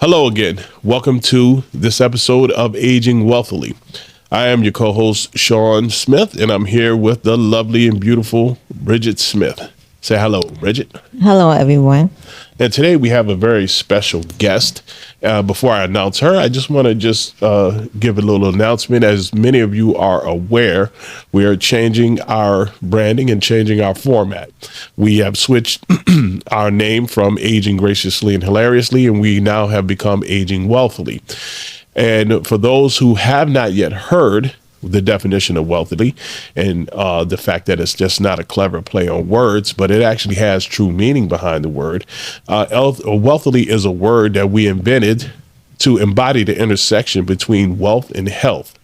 Hello again. Welcome to this episode of Aging Wealthily. I am your co-host, Sean Smith, and I'm here with the lovely and beautiful Bridget Smith. Say hello, Bridget. Hello, everyone. And today we have a very special guest. Before I announce her, I just want to give a little announcement. As many of you are aware, we are changing our branding and changing our format. We have switched our name from Aging Graciously and Hilariously, and we now have become Aging Wealthily. And for those who have not yet heard the definition of wealthily and the fact that it's just not a clever play on words, but it actually has true meaning behind the word. Wealthily is a word that we invented to embody the intersection between wealth and health.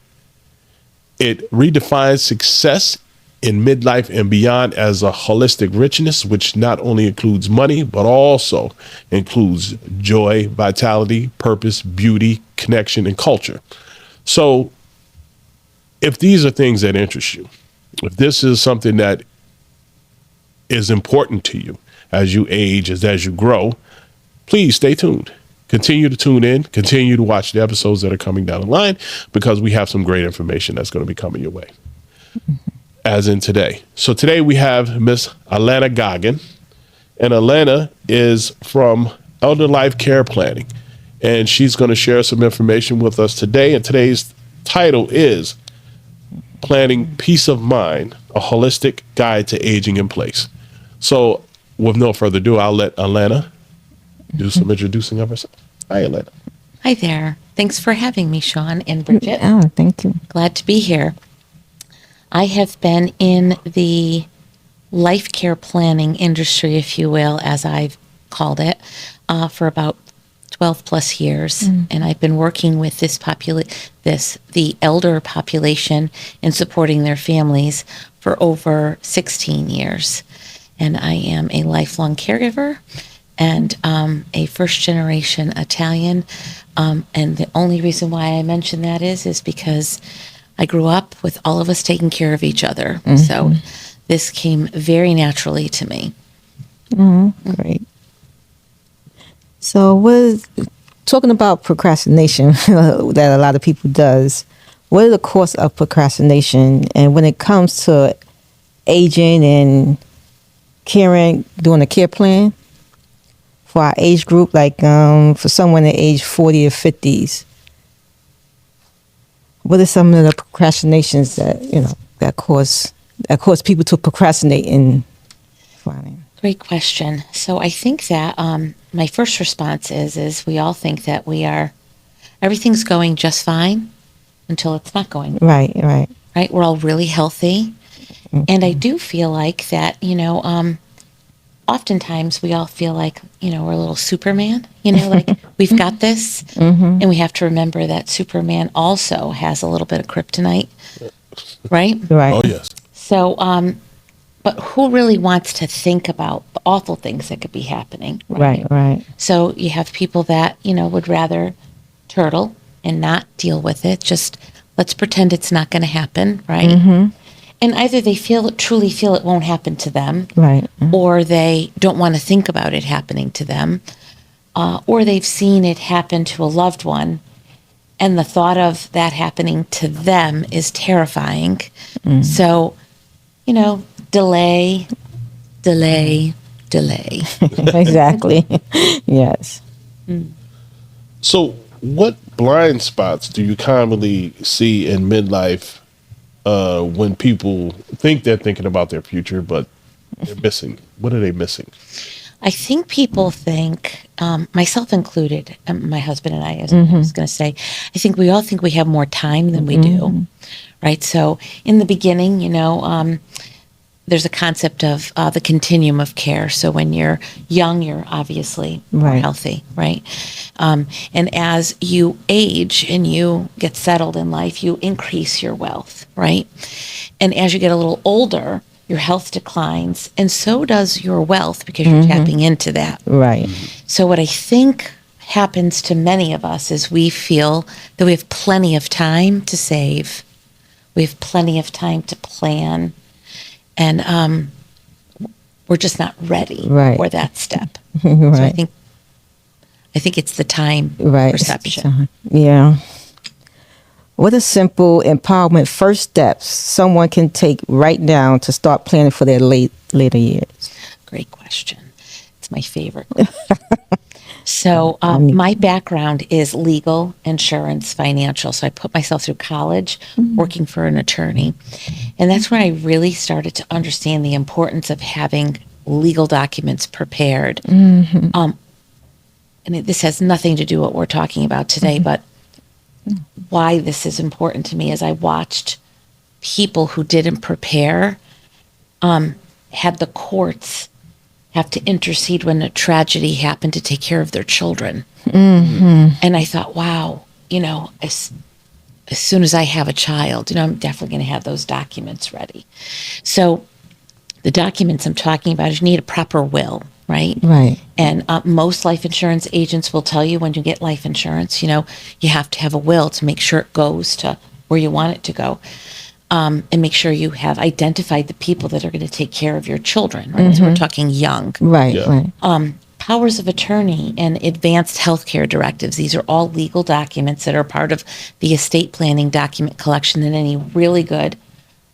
It redefines success in midlife and beyond as a holistic richness, which not only includes money, but also includes joy, vitality, purpose, beauty, connection, and culture. So if these are things that interest you, if this is something that is important to you as you age, as you grow, please stay tuned. Continue to tune in, continue to watch the episodes that are coming down the line, because we have some great information that's going to be coming your way, as in today. So today we have Miss Alana Goggin, and Alana is from Elder Life Care Planning, and she's going to share some information with us today. And today's title is Planning Peace of Mind, a holistic guide to aging in place. So with no further ado, I'll let Alana do some introducing of herself. Hi, Alana. Hi there. Thanks for having me, Sean and Bridget. Oh, thank you. Glad to be here. I have been in the life care planning industry, if you will, as I've called it, for about 12 plus years. And I've been working with the elder population and supporting their families for over 16 years. And I am a lifelong caregiver and a first generation Italian. And the only reason why I mention that is because I grew up with all of us taking care of each other. So this came very naturally to me. Great. So talking about procrastination that a lot of people does, what are the causes of procrastination? And when it comes to aging and caring, doing a care plan for our age group, like for someone at age 40 or 50s, what are some of the procrastinations that cause people to procrastinate in planning? Great question. So I think that my first response is we all think that everything's going just fine until it's not going. Right. Right? We're all really healthy. And I do feel like that, oftentimes we all feel like, we're a little Superman, like we've got this. And we have to remember that Superman also has a little bit of kryptonite, right? Right. Oh, yes. So, but who really wants to think about the awful things that could be happening? Right. So you have people that, would rather turtle and not deal with it. Just let's pretend it's not going to happen, right? And either they truly feel it won't happen to them, Right. or they don't want to think about it happening to them, or they've seen it happen to a loved one, and the thought of that happening to them is terrifying. So, delay. Exactly. Yes. So what blind spots do you commonly see in midlife when people think they're thinking about their future, but they're missing? What are they missing? I think people think, myself included, my husband and I, as I was going to say, I think we all think we have more time than we do, right? So in the beginning, there's a concept of the continuum of care. So when you're young, you're obviously more healthy, right? And as you age and you get settled in life, you increase your wealth, right? And as you get a little older, your health declines, and so does your wealth, because you're tapping into that. Right. So what I think happens to many of us is we feel that we have plenty of time to save. We have plenty of time to plan. And we're just not ready for that step. So I think I think it's the time Right. perception. Yeah. What are simple empowerment first steps someone can take right now to start planning for their later years? Great question. It's my favorite. So my background is legal, insurance, financial. So I put myself through college working for an attorney. And that's where I really started to understand the importance of having legal documents prepared. And this has nothing to do with what we're talking about today, but why this is important to me is I watched people who didn't prepare had the courts have to intercede when a tragedy happened to take care of their children. And I thought, wow, as soon as I have a child, I'm definitely going to have those documents ready. So the documents I'm talking about is you need a proper will, right? Right. And most life insurance agents will tell you when you get life insurance, you have to have a will to make sure it goes to where you want it to go. And make sure you have identified the people that are going to take care of your children, right? So we're talking young. Right. Yeah. Right. Powers of attorney and advanced healthcare directives. These are all legal documents that are part of the estate planning document collection that any really good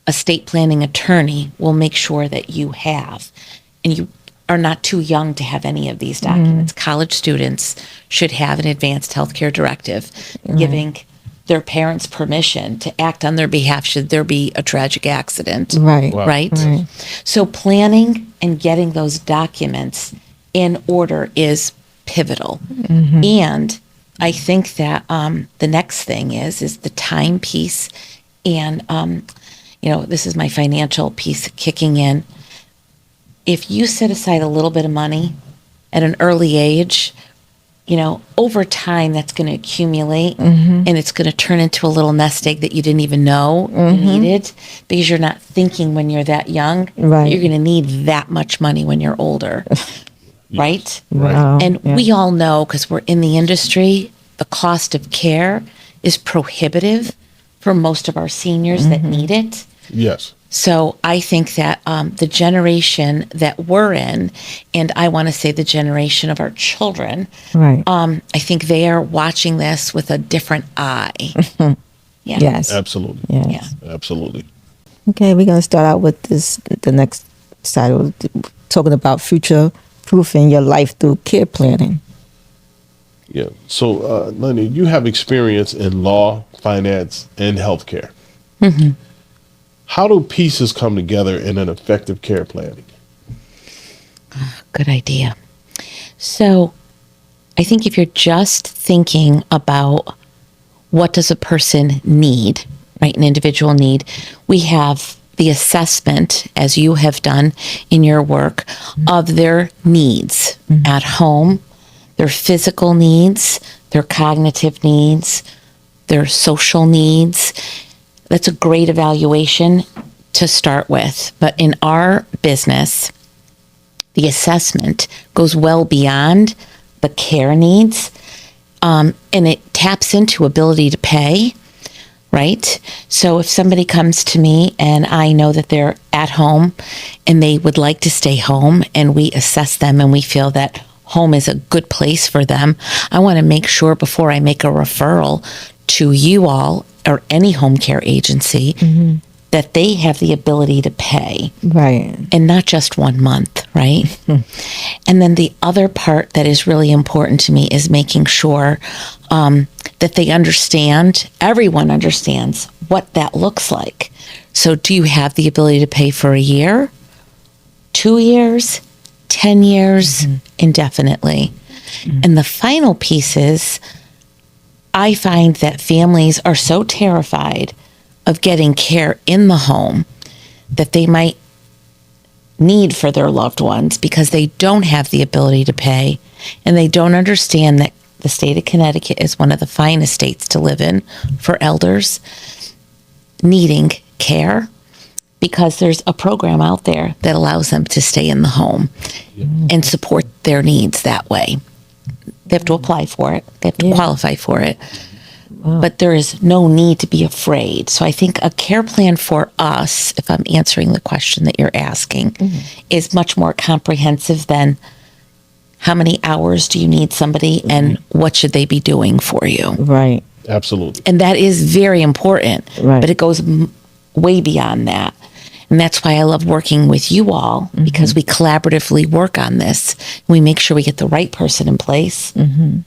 estate planning attorney will make sure that you have. And you are not too young to have any of these documents. College students should have an advanced healthcare directive giving their parents permission to act on their behalf should there be a tragic accident. Right. Wow. Right? Right. So planning and getting those documents in order is pivotal. And I think that the next thing is the time piece. And, this is my financial piece kicking in. If you set aside a little bit of money at an early age, over time that's going to accumulate and it's going to turn into a little nest egg that you didn't even know you needed because you're not thinking when you're that young that you're going to need that much money when you're older. Right? Wow. And we all know, because we're in the industry, the cost of care is prohibitive for most of our seniors that need it. Yes. So I think that the generation that we're in, and I want to say the generation of our children, Right. I think they are watching this with a different eye. Yeah. Yes. Absolutely. Yes. Yeah. Absolutely. Okay, we're going to start out with the next side of talking about future proofing your life through care planning. Yeah. So, Lenny, you have experience in law, finance, and healthcare. How do pieces come together in an effective care planning? Good idea. So I think if you're just thinking about what does a person need, right, an individual need, we have the assessment, as you have done in your work, of their needs at home, their physical needs, their cognitive needs, their social needs. That's a great evaluation to start with. But in our business, the assessment goes well beyond the care needs, and it taps into ability to pay, right? So if somebody comes to me and I know that they're at home and they would like to stay home and we assess them and we feel that home is a good place for them, I want to make sure before I make a referral to you all or any home care agency that they have the ability to pay. Right. And not just 1 month, right? And then the other part that is really important to me is making sure that they understand, everyone understands what that looks like. So do you have the ability to pay for a year, 2 years, 10 years, indefinitely? And the final piece is, I find that families are so terrified of getting care in the home that they might need for their loved ones because they don't have the ability to pay and they don't understand that the state of Connecticut is one of the finest states to live in for elders needing care because there's a program out there that allows them to stay in the home and support their needs that way. They have to apply for it. They have to qualify for it. But there is no need to be afraid. So I think a care plan for us, if I'm answering the question that you're asking, is much more comprehensive than how many hours do you need somebody, and what should they be doing for you? Right. Absolutely. And that is very important, Right. but it goes way beyond that. And that's why I love working with you all, because we collaboratively work on this. We make sure we get the right person in place, and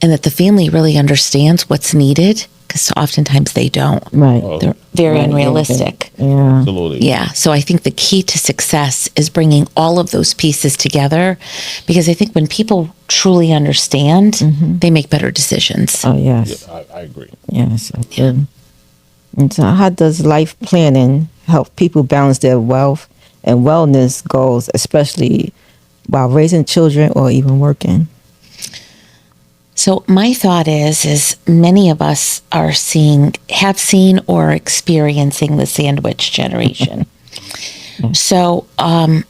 that the family really understands what's needed, because oftentimes they don't. Right. They're very Right, unrealistic. Yeah. Absolutely. Yeah. So I think the key to success is bringing all of those pieces together, because I think when people truly understand, they make better decisions. Oh, yes. I agree. Yes. Okay. And so how does life planning help people balance their wealth and wellness goals, especially while raising children or even working? So my thought is many of us have seen or are experiencing the sandwich generation. So, I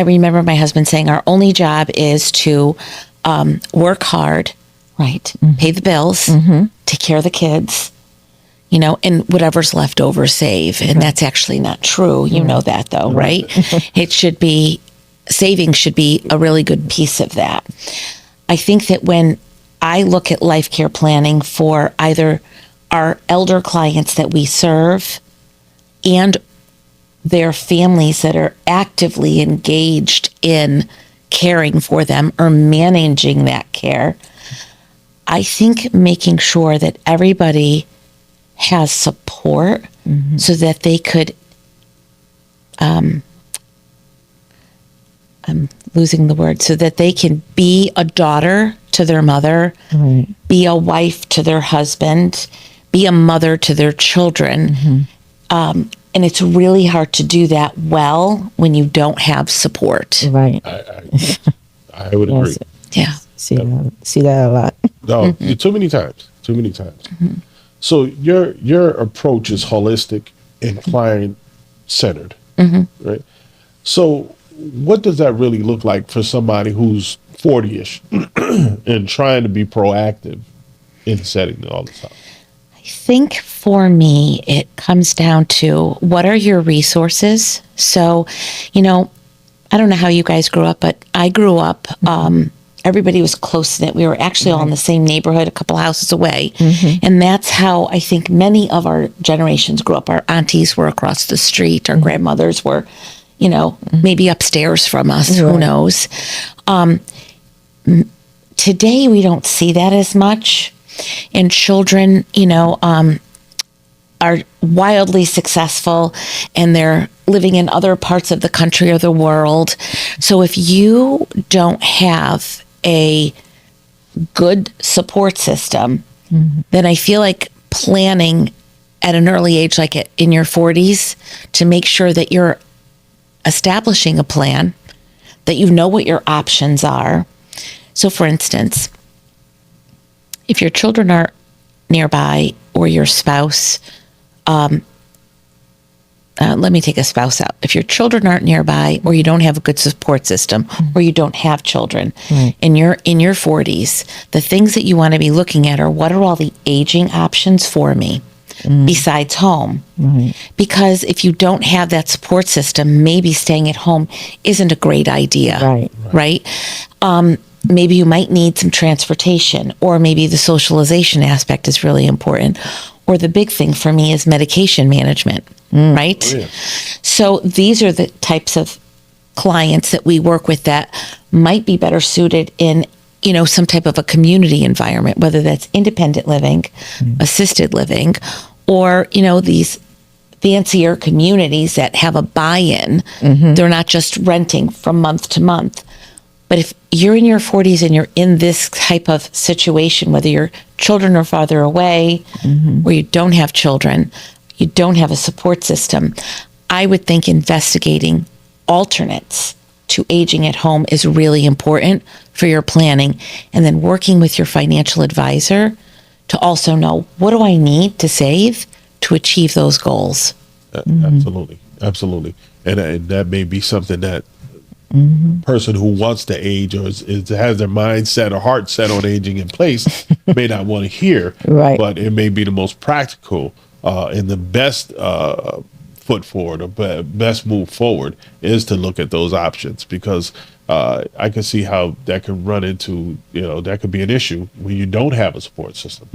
remember my husband saying our only job is to work hard, right? Pay the bills, take care of the kids, and whatever's left over, save. And that's actually not true. You know that though, right? Saving should be a really good piece of that. I think that when I look at life care planning for either our elder clients that we serve and their families that are actively engaged in caring for them or managing that care, I think making sure that everybody has support so that they could, I'm losing the word, so that they can be a daughter to their mother, be a wife to their husband, be a mother to their children. And it's really hard to do that well when you don't have support. Right. I would agree. Yes. Yeah. See that a lot. No, too many times. Too many times. So your approach is holistic and client centered, right? So what does that really look like for somebody who's 40-ish and trying to be proactive in setting all this up? I think for me, it comes down to what are your resources? So, I don't know how you guys grew up, but I grew up, everybody was close knit. We were actually all in the same neighborhood, a couple houses away. And that's how I think many of our generations grew up. Our aunties were across the street. Our grandmothers were, maybe upstairs from us. Who knows? Today, we don't see that as much. And children, are wildly successful, and they're living in other parts of the country or the world. So if you don't have a good support system, then I feel like planning at an early age, like in your 40s, to make sure that you're establishing a plan, that you know what your options are. So for instance, if your children are nearby or your spouse, let me take a spouse out. If your children aren't nearby, or you don't have a good support system, or you don't have children, and you're in your 40s, the things that you want to be looking at are, what are all the aging options for me besides home? Because if you don't have that support system, maybe staying at home isn't a great idea. Right? Maybe you might need some transportation, or maybe the socialization aspect is really important. Or the big thing for me is medication management, right? Oh, yeah. So these are the types of clients that we work with that might be better suited in, some type of a community environment, whether that's independent living, assisted living, or, these fancier communities that have a buy-in. They're not just renting from month to month. But if you're in your 40s and you're in this type of situation, whether your children are farther away or you don't have children, you don't have a support system, I would think investigating alternates to aging at home is really important for your planning. And then working with your financial advisor to also know, what do I need to save to achieve those goals? Absolutely. And that may be something that person who wants to age or has their mindset or heart set on aging in place may not want to hear, but it may be the most practical and the best foot forward or best move forward is to look at those options, because I can see how that could run into, that could be an issue when you don't have a support system.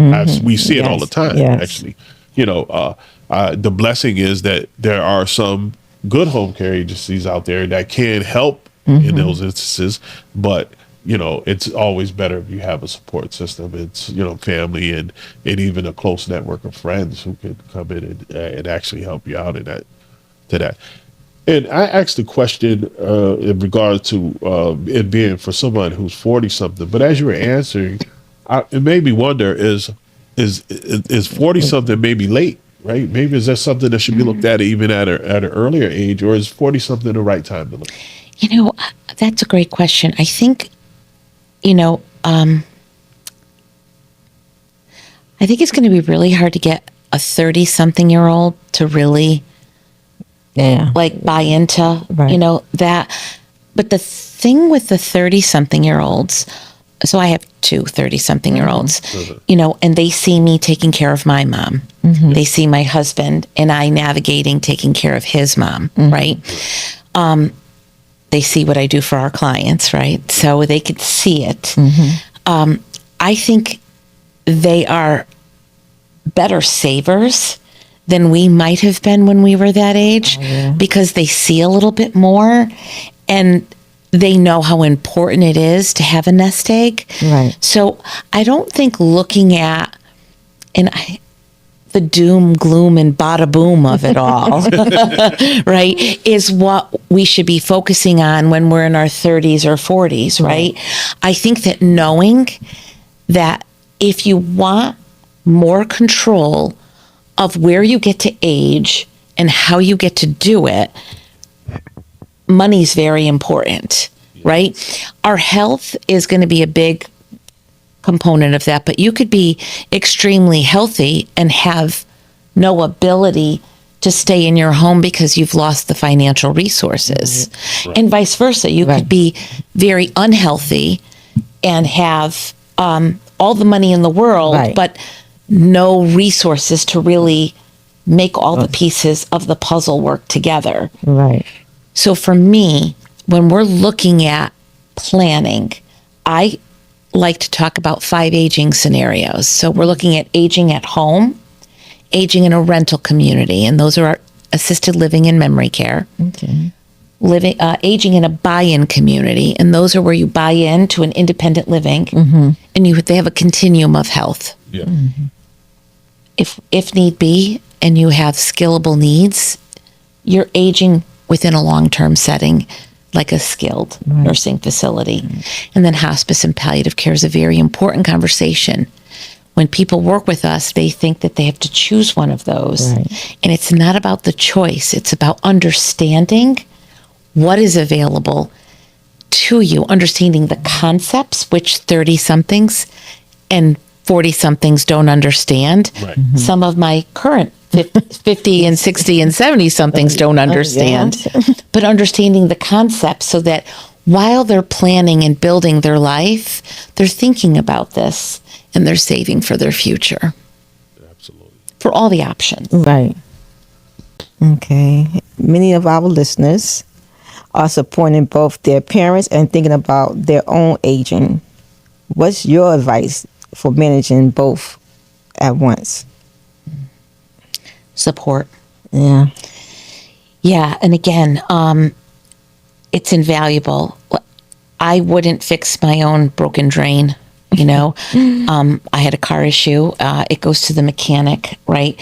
We see it all the Yes, time, yes. actually. The blessing is that there are some good home care agencies out there that can help in those instances, but it's always better if you have a support system. It's, family and even a close network of friends who can come in and actually help you out in that. And I asked the question in regard to it being for someone who's 40 something, but as you were answering, it made me wonder: is 40 something maybe late? Right? Maybe is that something that should be looked at even at an earlier age, or is 40 something the right time to look? That's a great question. I think, I think it's going to be really hard to get a 30-something-year-old to really buy into, Right. that. But the thing with the 30-something-year-olds, so I have two 30-something-year-olds, and they see me taking care of my mom. They see my husband and I navigating taking care of his mom, right? They see what I do for our clients, right? So they could see it. I think they are better savers than we might have been when we were that age, because they see a little bit more and they know how important it is to have a nest egg. Right. So I don't think looking at the doom, gloom, and bada boom of it all, right, is what we should be focusing on when we're in our 30s or 40s, right? I think that knowing that if you want more control of where you get to age and how you get to do it, money's very important, right? Our health is going to be a big component of that, but you could be extremely healthy and have no ability to stay in your home because you've lost the financial resources. Right. And vice versa. You could be very unhealthy and have all the money in the world, but no resources to really make all the pieces of the puzzle work together. Right. So for me, when we're looking at planning, I like to talk about 5 aging scenarios. So we're looking at aging at home, aging in a rental community, and those are our assisted living and memory care. Okay. Aging in a buy-in community, and those are where you buy into an independent living, and they have a continuum of health. Yeah. If need be, and you have skillable needs, you're aging within a long-term setting, like a skilled nursing facility. And then hospice and palliative care is a very important conversation. When people work with us, they think that they have to choose one of those. Right. And it's not about the choice. It's about understanding what is available to you, understanding the concepts, which 30-somethings and 40-somethings don't understand. Right. Some of my current 50 and 60 and 70-somethings don't understand. But understanding the concepts so that while they're planning and building their life, they're thinking about this and they're saving for their future. Absolutely. For all the options. Right. Okay. Many of our listeners are supporting both their parents and thinking about their own aging. What's your advice for managing both at once? Support. Yeah. Yeah. And again, it's invaluable. I wouldn't fix my own broken drain. I had a car issue. It goes to the mechanic, right?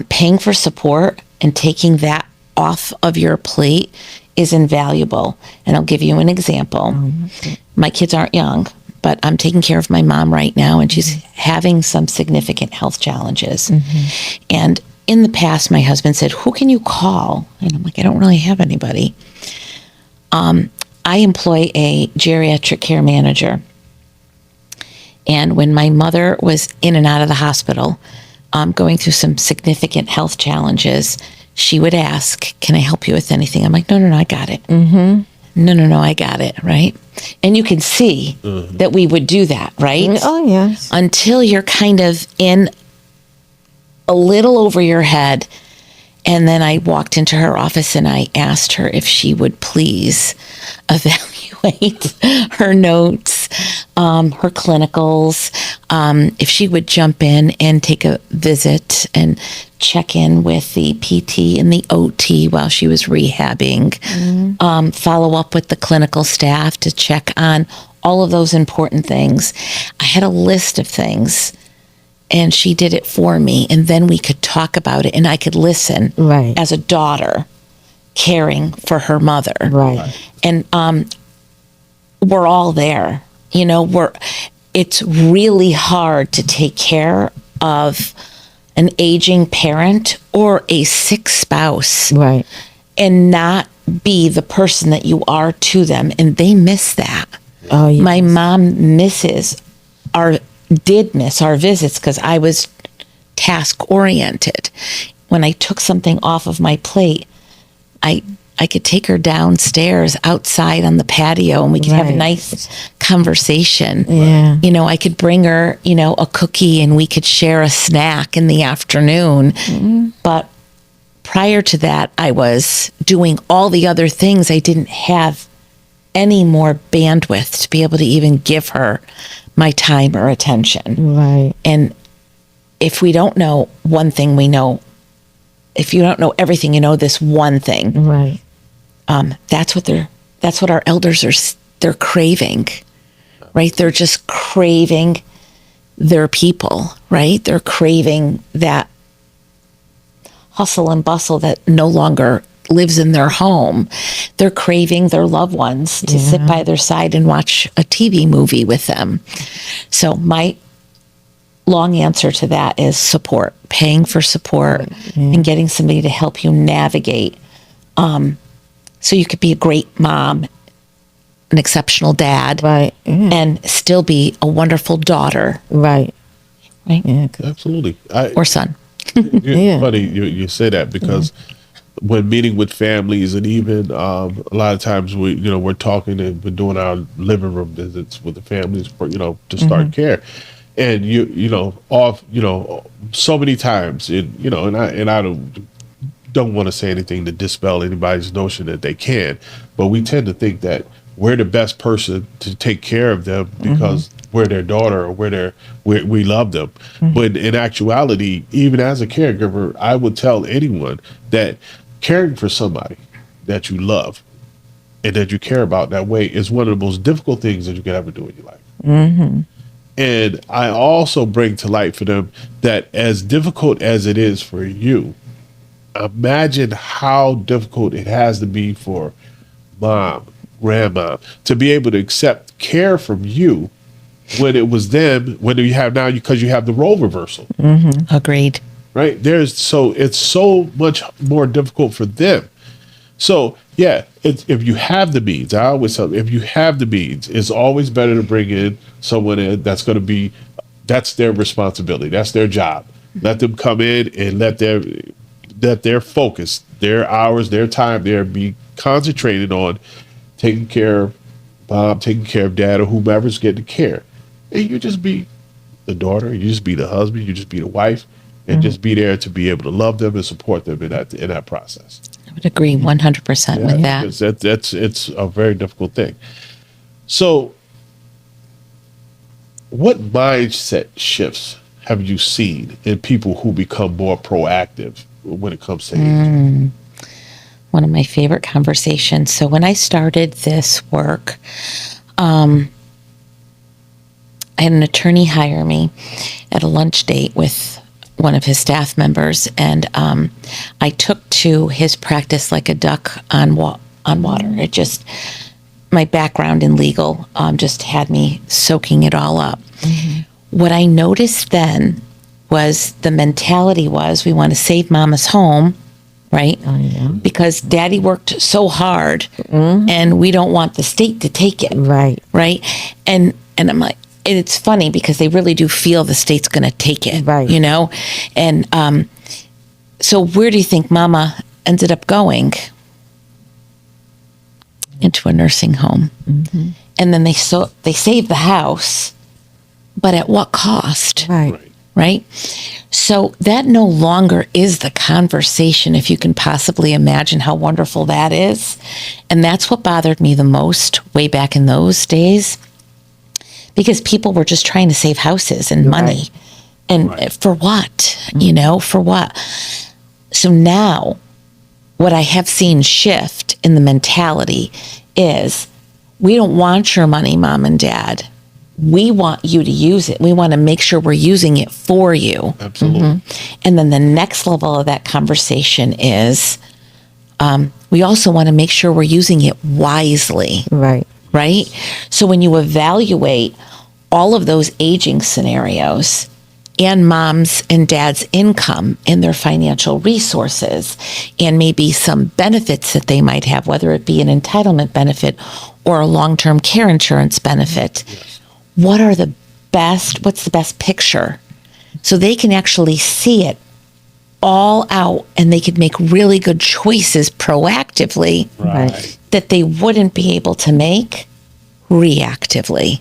Paying for support and taking that off of your plate is invaluable. And I'll give you an example. My kids aren't young, but I'm taking care of my mom right now, and she's having some significant health challenges. And in the past, my husband said, "Who can you call?" And I'm like, "I don't really have anybody." I employ a geriatric care manager. And when my mother was in and out of the hospital, going through some significant health challenges, she would ask, "Can I help you with anything?" I'm like, no, I got it. No, I got it, right? And you can see that we would do that, right? Oh, yes. Until you're kind of in a little over your head. And then I walked into her office and I asked her if she would please evaluate evaluate her notes, her clinicals. If she would jump in and take a visit and check in with the PT and the OT while she was rehabbing, follow up with the clinical staff to check on all of those important things. I had a list of things, and she did it for me, and then we could talk about it, and I could listen Right. as a daughter caring for her mother. Right. And we're all there. You know, it's really hard to take care of an aging parent or a sick spouse Right. and not be the person that you are to them, and they miss that. Oh, yes. My mom did miss our visits because I was task oriented. When I took something off of my plate, I could take her downstairs outside on the patio, and we could have a Right. nice conversation. Yeah. You know, I could bring her, a cookie, and we could share a snack in the afternoon. But prior to that, I was doing all the other things. I didn't have any more bandwidth to be able to even give her my time or attention. Right. And if we don't know one thing, we know, if you don't know everything, you know this one thing. Right. That's what our elders they're craving, right? They're just craving their people, right? They're craving that hustle and bustle that no longer lives in their home. They're craving their loved ones to sit by their side and watch a TV movie with them. So my long answer to that is support, paying for support and getting somebody to help you navigate. So you could be a great mom, an exceptional dad, Right. Yeah. and still be a wonderful daughter, Right. right? Yeah. 'Cause- Absolutely. Or son. Yeah. Funny you say that because when meeting with families, and even a lot of times we're talking and we're doing our living room visits with the families for, to start care, and so many times and I don't want to say anything to dispel anybody's notion that they can, but we tend to think that we're the best person to take care of them because we're their daughter or we love them. But in actuality, even as a caregiver, I would tell anyone that caring for somebody that you love and that you care about that way is one of the most difficult things that you can ever do in your life. And I also bring to light for them that as difficult as it is for you, imagine how difficult it has to be for mom, grandma, to be able to accept care from you when it was them, when you have now, because you have the role reversal, Agreed. right? It's so much more difficult for them. So yeah, if you have the means, I always tell them, if you have the means, it's always better to bring in someone that's their responsibility, that's their job. Let them come in and let their focus, their hours, their time there be concentrated on taking care of mom, taking care of dad, or whomever's getting care. And you just be the daughter, you just be the husband, you just be the wife, and just be there to be able to love them and support them in that process. I would agree 100% with that. Because it's a very difficult thing. So what mindset shifts have you seen in people who become more proactive when it comes to aging? One of my favorite conversations. So when I started this work, I had an attorney hire me at a lunch date with one of his staff members, and I took to his practice like a duck on water. It just, my background in legal just had me soaking it all up. What I noticed then was the mentality was we want to save mama's home, right? Oh, yeah. Because daddy worked so hard and we don't want the state to take it. Right. Right. And I'm like, and it's funny because they really do feel the state's going to take it. Right. And so where do you think mama ended up going? Into a nursing home. And then they saved the house, but at what cost? Right. Right. right? So that no longer is the conversation, if you can possibly imagine how wonderful that is. And that's what bothered me the most way back in those days, because people were just trying to save houses and money. And for what? For what? So now what I have seen shift in the mentality is, we don't want your money, mom and dad. We want you to use it. We want to make sure we're using it for you. Absolutely. And then the next level of that conversation is, we also want to make sure we're using it wisely. Right. Right? So when you evaluate all of those aging scenarios and mom's and dad's income and their financial resources and maybe some benefits that they might have, whether it be an entitlement benefit or a long-term care insurance benefit, what's the best picture? So they can actually see it all out and they could make really good choices proactively Right. that they wouldn't be able to make reactively.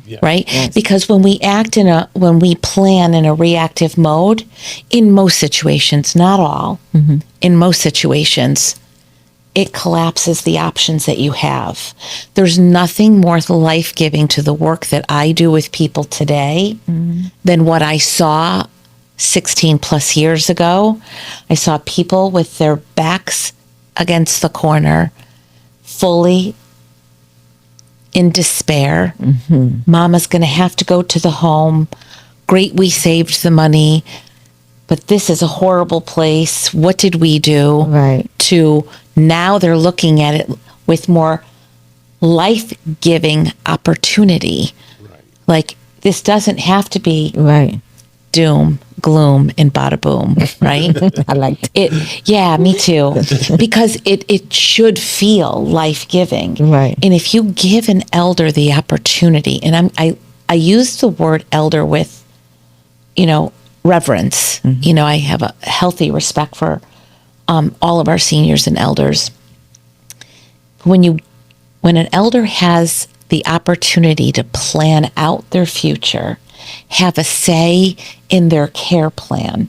Yeah. Right? Yes. Because when we plan in a reactive mode, in most situations, not all, in most situations, it collapses the options that you have. There's nothing more life-giving to the work that I do with people today than what I saw 16 plus years ago. I saw people with their backs against the corner, fully in despair. Mama's going to have to go to the home. Great, we saved the money, but this is a horrible place. What did we do? Right. To now they're looking at it with more life-giving opportunity. Right. Like, this doesn't have to be Right. doom, gloom, and bada boom, right? I like it. Yeah, me too. Because it should feel life-giving. Right. And if you give an elder the opportunity, and I use the word elder with, reverence. I have a healthy respect for all of our seniors and elders. When an elder has the opportunity to plan out their future, have a say in their care plan,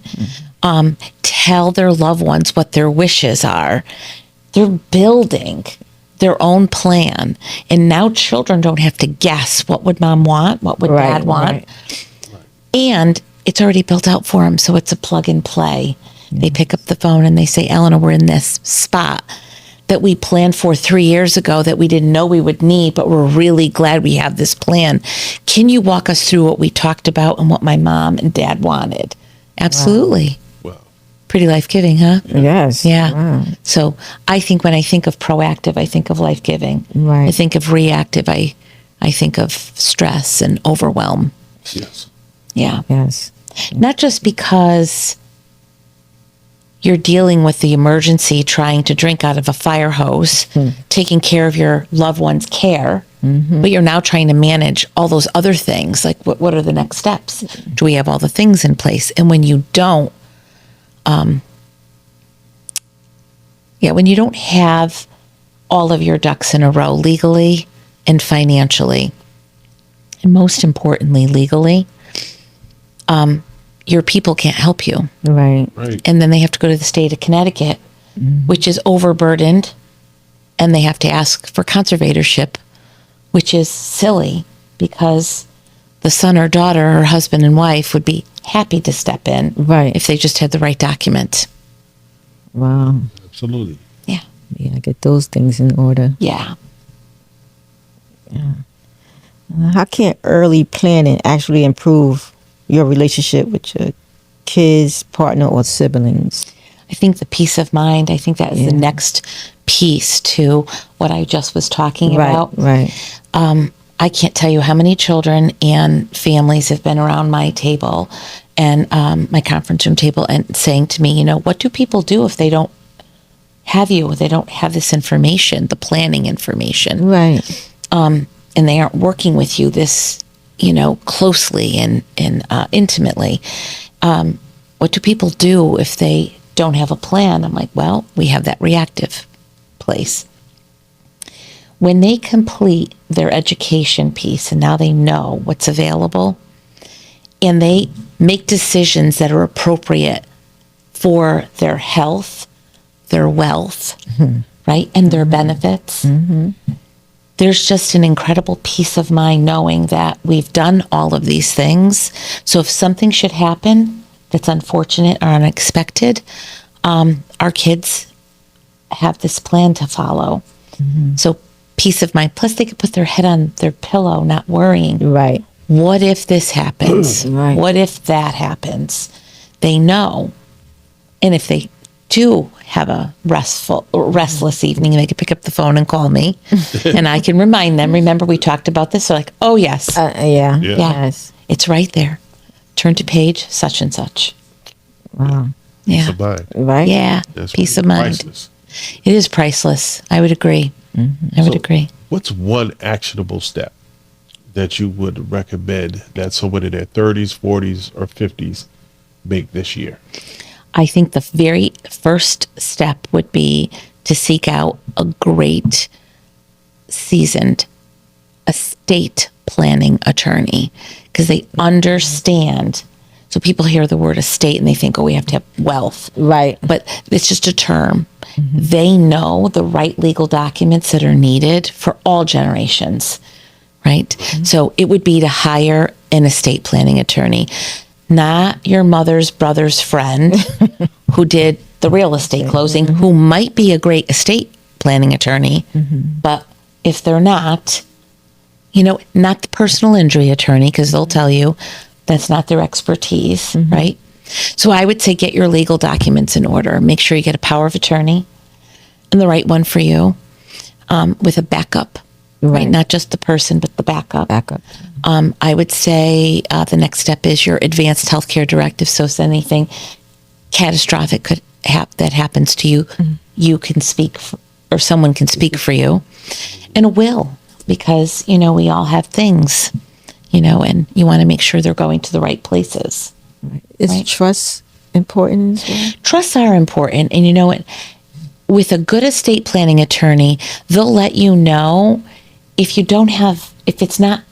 tell their loved ones what their wishes are, they're building their own plan. And now children don't have to guess, what would mom want? What would dad want? Right. And it's already built out for them. So it's a plug and play. They pick up the phone and they say, Eleanor, we're in this spot that we planned for 3 years ago that we didn't know we would need, but we're really glad we have this plan. Can you walk us through what we talked about and what my mom and dad wanted? Absolutely. Wow. Pretty life-giving, huh? Yes. Yeah. Wow. So I think when I think of proactive, I think of life-giving. Right. I think of reactive, I think of stress and overwhelm. Yes. Yeah. Yes. Not just because you're dealing with the emergency, trying to drink out of a fire hose, taking care of your loved one's care, but you're now trying to manage all those other things. Like, what are the next steps? Do we have all the things in place? And when you don't, when you don't have all of your ducks in a row legally and financially, and most importantly, legally, your people can't help you. Right. Right. And then they have to go to the state of Connecticut, which is overburdened, and they have to ask for conservatorship, which is silly because the son or daughter or husband and wife would be happy to step in if they just had the right document. Wow. Absolutely. Yeah. Yeah, get those things in order. Yeah. How can early planning actually improve your relationship with your kids, partner, or siblings? I think the peace of mind, I think that is the next piece to what I just was talking about. Right. I can't tell you how many children and families have been around my table and my conference room table and saying to me, what do people do if they don't have you, they don't have this information, the planning information? Right. And they aren't working with you this, closely and intimately. What do people do if they don't have a plan? I'm like, well, we have that reactive place. When they complete their education piece and now they know what's available, and they make decisions that are appropriate for their health, their wealth, right, and their benefits. There's just an incredible peace of mind knowing that we've done all of these things. So if something should happen that's unfortunate or unexpected, our kids have this plan to follow. So peace of mind. Plus, they could put their head on their pillow, not worrying. Right. What if this happens? Right. What if that happens? They know. And if they do have a restless evening, they can pick up the phone and call me, and I can remind them. Remember, we talked about this. They're like, "Oh yes, Yeah. Yeah. Yes. it's right there. Turn to page such and such." Wow. Yeah, Peace of mind. Right. yeah, That's peace of really mind. priceless. It is priceless. I would agree. I would So, agree. What's one actionable step that you would recommend that someone in their 30s, 40s, or 50s make this year? I think the very first step would be to seek out a great, seasoned estate planning attorney, because they understand. So people hear the word estate and they think, oh, we have to have wealth. Right. But it's just a term. They know the right legal documents that are needed for all generations, right? So it would be to hire an estate planning attorney, not your mother's brother's friend who did the real estate closing, who might be a great estate planning attorney, but if they're not, not the personal injury attorney, because they'll tell you that's not their expertise, right? So I would say get your legal documents in order. Make sure you get a power of attorney and the right one for you, with a backup, right? Not just the person, but the backup. I would say the next step is your advanced healthcare directive. So if anything catastrophic that happens to you, you can speak or someone can speak for you. And a will, because, we all have things, and you want to make sure they're going to the right places. Is Right. trust important as well? Trusts are important. And you know what? With a good estate planning attorney, they'll let you know if it's not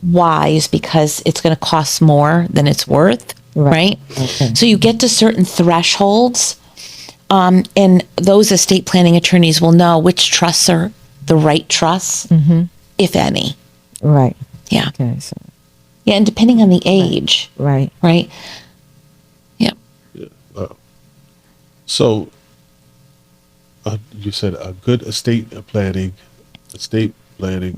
wise because it's going to cost more than it's worth, right? Okay. So you get to certain thresholds, and those estate planning attorneys will know which trusts are the right trusts, if any. Right. Yeah. Okay. So, Yeah, and depending on the age, right. right? Yeah. So, you said a good estate planning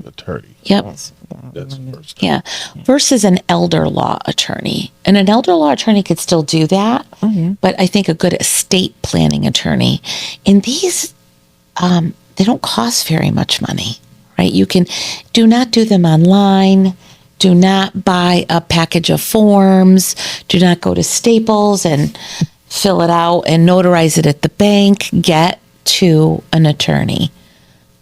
attorney. Yep. Yes. That's the first step. Yeah. Versus an elder law attorney. And an elder law attorney could still do that. Oh, yeah. But I think a good estate planning attorney, and these, they don't cost very much money, right? You can do not do them online. Do not buy a package of forms. Do not go to Staples and fill it out and notarize it at the bank. Get to an attorney,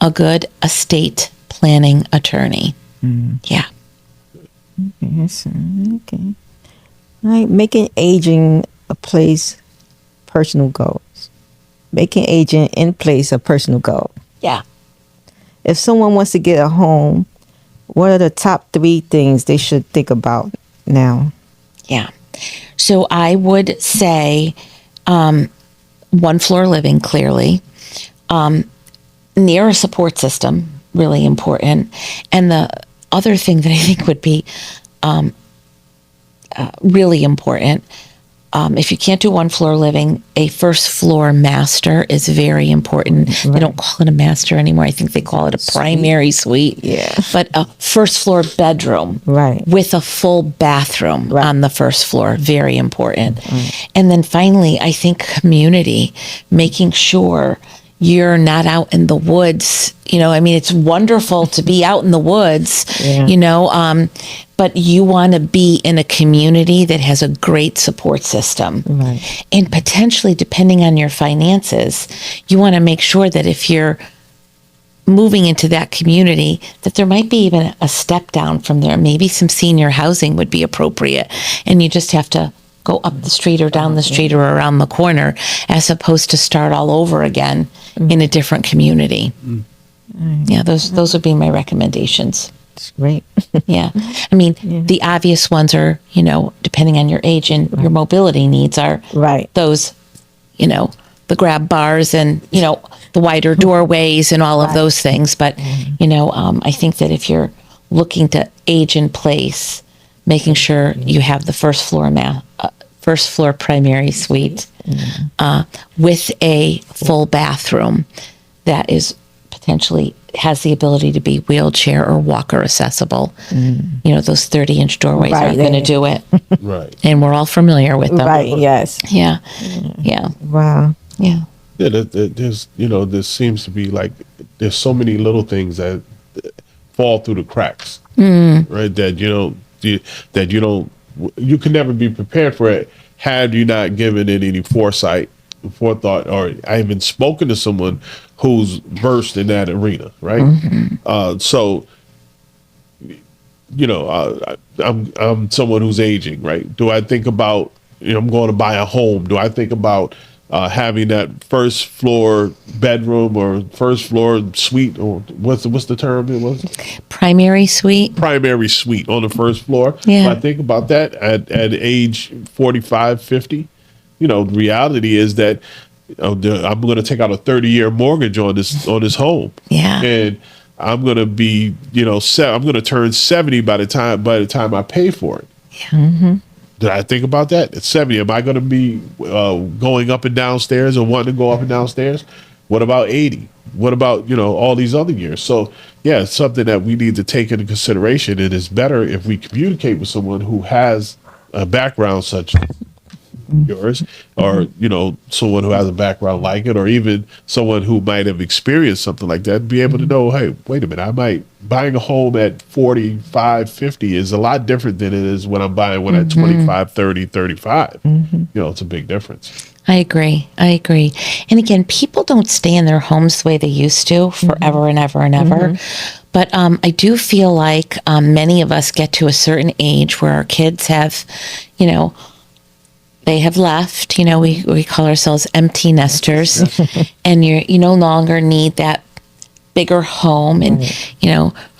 a good estate planning attorney. Yeah. Yes. Okay. All right. Making aging a place personal goals. Making aging in place a personal goal. Yeah. If someone wants to get a home, what are the top 3 things they should think about now? Yeah. So I would say one floor living, clearly. Near a support system, really important. And the other thing that I think would be really important, if you can't do one floor living, a first floor master is very important. They don't call it a master anymore. I think they call it a primary suite. Yeah. But a first floor bedroom Right. with a full bathroom Right. on the first floor, very important. And then finally, I think community, making sure you're not out in the woods. It's wonderful to be out in the woods, Yeah. but you want to be in a community that has a great support system. Right. And potentially, depending on your finances, you want to make sure that if you're moving into that community, that there might be even a step down from there. Maybe some senior housing would be appropriate. And you just have to go up the street or down the street or around the corner, as opposed to start all over again in a different community. Yeah, those would be my recommendations. It's great. Yeah. I mean, the obvious ones are, depending on your age and your mobility needs are Right. those, the grab bars and, the wider doorways and all of those things. But, I think that if you're looking to age in place, making sure you have the first floor primary suite with a full bathroom that is potentially has the ability to be wheelchair or walker accessible. Those 30-inch doorways aren't going to do it. Right. And we're all familiar with them. Right. Yes. Yeah. Yeah. Wow. Yeah. Yeah, there's there seems to be like there's so many little things that fall through the cracks, right? That you can never be prepared for it had you not given it any forethought, or I even spoken to someone who's versed in that arena, right? So, I'm someone who's aging, right? Do I think about I'm going to buy a home? Do I think about having that first floor bedroom or first floor suite, or what's the term it was? Primary suite. Primary suite on the first floor. Yeah. I think about that at age 45, 50. The reality is that I'm going to take out a 30-year mortgage on this home. Yeah. And I'm going to be, I'm going to turn 70 by the time I pay for it. Yeah. Mm-hmm. Did I think about that? At 70, am I going to be going up and downstairs or wanting to go up and downstairs? What about 80? What about, all these other years? So, yeah, it's something that we need to take into consideration. And it's better if we communicate with someone who has a background such as yours, or someone who has a background like it, or even someone who might have experienced something like that, be able to know, hey, wait a minute, buying a home at 45, 50 is a lot different than it is when I'm buying one at 25, 30, 35. It's a big difference. I agree. And again, people don't stay in their homes the way they used to forever and ever and ever. But I do feel like many of us get to a certain age where our kids have, they have left. We call ourselves empty nesters, and you no longer need that bigger home, and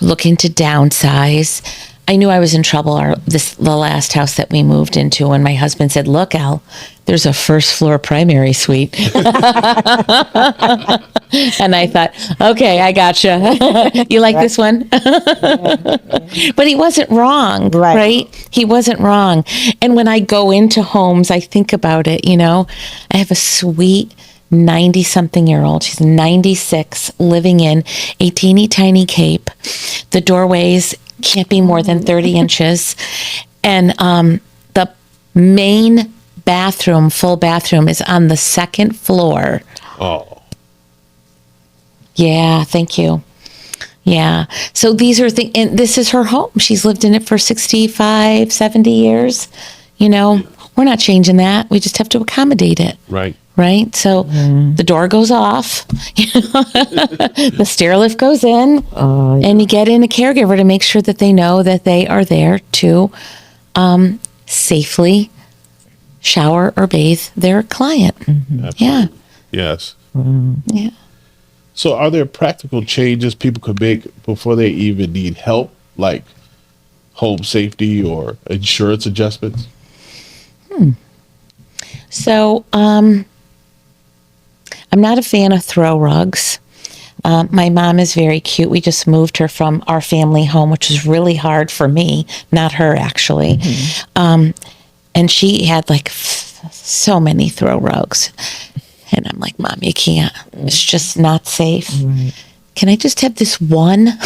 looking to downsize. I knew I was in trouble the last house that we moved into when my husband said, "Look, Al, there's a first floor primary suite." And I thought, okay, I gotcha. You like this one? But he wasn't wrong, right? He wasn't wrong. And when I go into homes, I think about it, I have a sweet 90-something-year-old. She's 96, living in a teeny tiny cape. The doorways can't be more than 30 inches. And the main bathroom, full bathroom, is on the second floor. Oh. Yeah, thank you. Yeah. So these are things, and this is her home. She's lived in it for 65, 70 years. We're not changing that. We just have to accommodate it. Right. Right? So the door goes off, the stair lift goes in, and you get in a caregiver to make sure that they know that they are there to safely shower or bathe their client. Yeah. Yes. Yeah. So are there practical changes people could make before they even need help, like home safety or insurance adjustments? So I'm not a fan of throw rugs. My mom is very cute. We just moved her from our family home, which was really hard for me, not her actually. And she had like so many throw rugs. And I'm like, Mom, you can't. It's just not safe. Can I just have this one?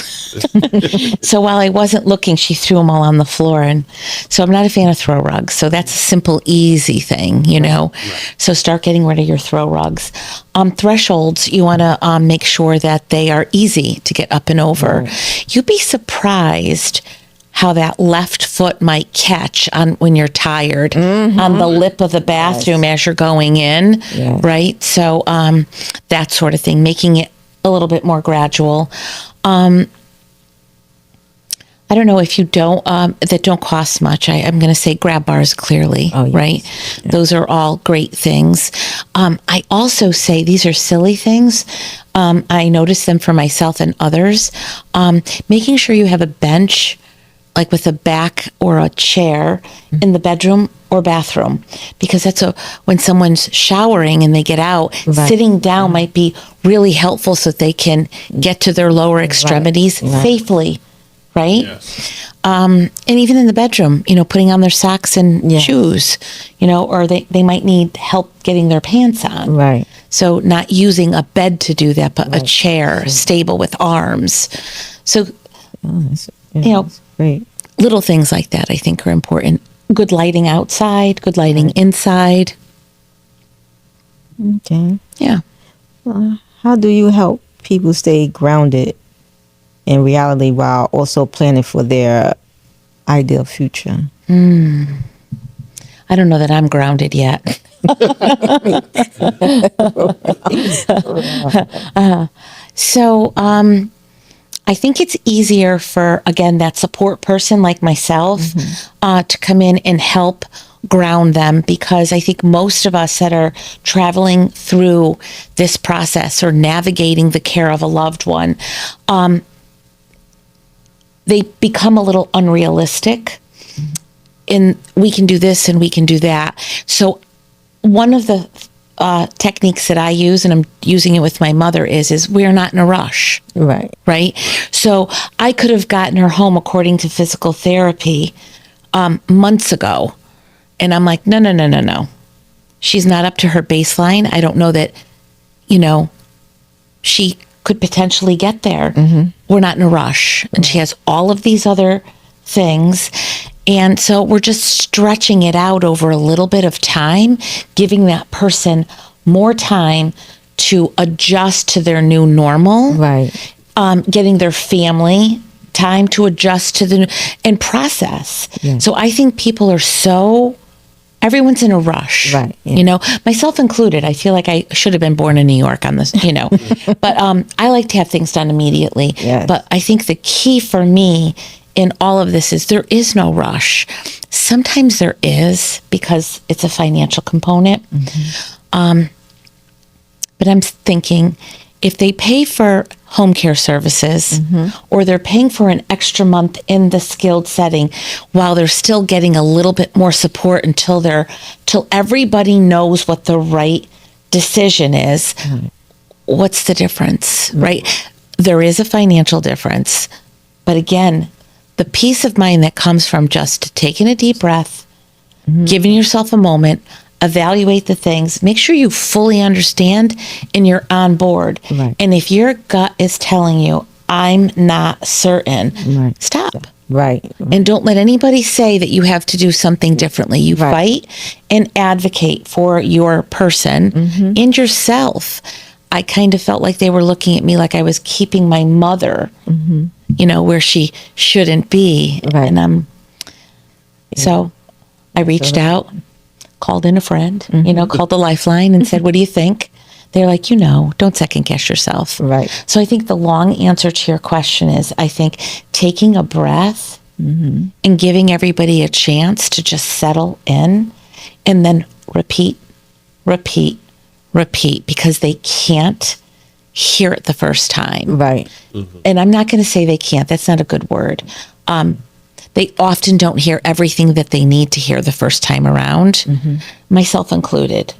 So while I wasn't looking, she threw them all on the floor. And so I'm not a fan of throw rugs. So that's a simple, easy thing, So start getting rid of your throw rugs. Thresholds, you want to make sure that they are easy to get up and over. You'd be surprised how that left foot might catch on when you're tired on the lip of the bathroom as you're going in, right? So that sort of thing, making it a little bit more gradual. I I don't know if you don't, that don't cost much. I'm going to say grab bars clearly, Oh, yes. right? Those are all great things. I also say these are silly things. I notice them for myself and others. Making sure you have a bench, like with a back or a chair in the bedroom or bathroom, because when someone's showering and they get out, Right. sitting down might be really helpful so that they can get to their lower extremities Right. safely. Right? Yes. And even in the bedroom, putting on their socks and Yeah. shoes, or they might need help getting their pants on. Right. So not using a bed to do that, but a Right. chair, stable with arms. So, That's great. little things like that I think are important. Good lighting outside, good lighting inside. Okay. Yeah. How do you help people stay grounded in reality while also planning for their ideal future? I don't know that I'm grounded yet. So I think it's easier for, again, that support person like myself to come in and help ground them, because I think most of us that are traveling through this process or navigating the care of a loved one, they become a little unrealistic in we can do this and we can do that. So one of the techniques that I use, and I'm using it with my mother, is we're not in a rush. Right. Right. So I could have gotten her home according to physical therapy months ago. And I'm like, no. She's not up to her baseline. I don't know that, she could potentially get there. We're not in a rush. And she has all of these other things. And so we're just stretching it out over a little bit of time, giving that person more time to adjust to their new normal. Right. Getting their family time to adjust to and process. Yeah. So I think people are everyone's in a rush, Right, yeah. Myself included. I feel like I should have been born in New York on this, but I like to have things done immediately. Yes. But I think the key for me in all of this is there is no rush. Sometimes there is, because it's a financial component. But I'm thinking, if they pay for home care services or they're paying for an extra month in the skilled setting while they're still getting a little bit more support till everybody knows what the right decision is, what's the difference, right? There is a financial difference. But again, the peace of mind that comes from just taking a deep breath, giving yourself a moment, evaluate the things, make sure you fully understand and you're on board. Right. And if your gut is telling you, I'm not certain, Right. stop. Right. And don't let anybody say that you have to do something differently. You Right. fight and advocate for your person and yourself. I kind of felt like they were looking at me like I was keeping my mother, where she shouldn't be. Right. And so I reached out, called in a friend, called the Lifeline and said, what do you think? They're like, don't second guess yourself. Right. So I think the long answer to your question is, I think taking a breath and giving everybody a chance to just settle in, and then repeat, because they can't hear it the first time. Right. And I'm not going to say they can't. That's not a good word. They often don't hear everything that they need to hear the first time around, myself included.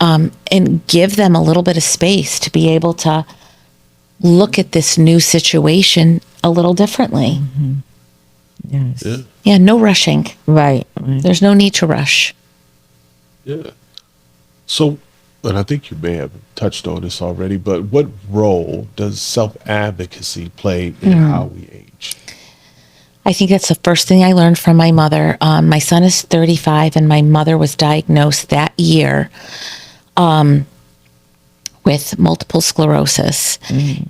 And give them a little bit of space to be able to look at this new situation a little differently. Yes. Yeah. Yeah, no rushing. Right. Right. There's no need to rush. Yeah. So, and I think you may have touched on this already, but what role does self-advocacy play in how we age? I think that's the first thing I learned from my mother. My son is 35, and my mother was diagnosed that year with multiple sclerosis.